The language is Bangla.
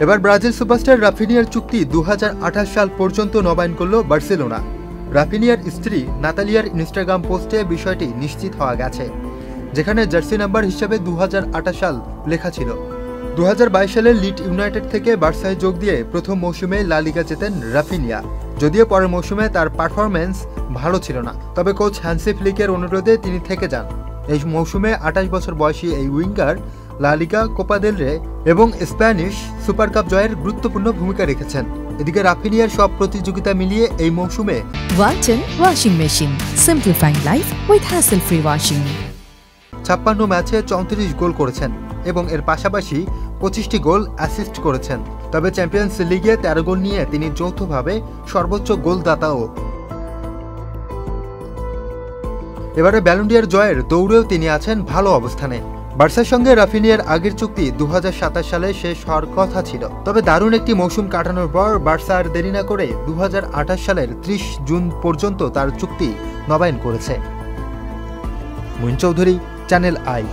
এবার ব্রাজিল সুপারস্টার রাফিনিয়ার চুক্তি 2028 সাল পর্যন্ত নবায়ন করল বার্সেলোনা। রাফিনিয়ার স্ত্রী নাতালিয়ার ইনস্টাগ্রাম পোস্টে বিষয়টি নিশ্চিত হওয়া গেছে, যেখানে জার্সি নাম্বার হিসেবে 2028 সাল লেখা ছিল। 2022 সালে লিড ইউনাইটেড থেকে বার্সায় যোগ দিয়ে প্রথম মৌসুমে লা লিগা জেতেন রাফিনিয়া। যদিও পরের মৌসুমে তার পারফরম্যান্স ভালো ছিল না, তবে কোচ হ্যান্সি ফ্লিকের অনুরোধে তিনি থেকে যান। এই মৌসুমে 28 বছর বয়সী এই উইঙ্গার লা লিগা, কোপা দেল রে এবং স্প্যানিশ সুপার কাপ জয়ের গুরুত্বপূর্ণ ভূমিকা রেখেছেন। এদিকে রাফিনিয়ার সব প্রতিযোগিতা মিলিয়ে এই মৌসুমে Walton washing machine, simplifying life with hassle free washing. 56 ম্যাচে 34 গোল করেছেন এবং এর পাশাপাশি 25টি গোল অ্যাসিস্ট করেছেন। তবে চ্যাম্পিয়ন্স লিগে 13 গোল নিয়ে তিনি যৌথভাবে সর্বোচ্চ গোলদাতাও। এবারে ব্যালন ডি অর জয়ের দৌড়েও তিনি আছেন ভালো অবস্থানে। বার্সার সঙ্গে রাফিনিয়ার আগের চুক্তি 2027 সালে শেষ হওয়ার কথা ছিল, তবে দারুণ একটি মৌসুম কাটানোর পর বার্সা আর দেরি না করে 2028 সালের 30 জুন পর্যন্ত তার চুক্তি নবায়ন করেছে। Muin Chowdhury, channel I.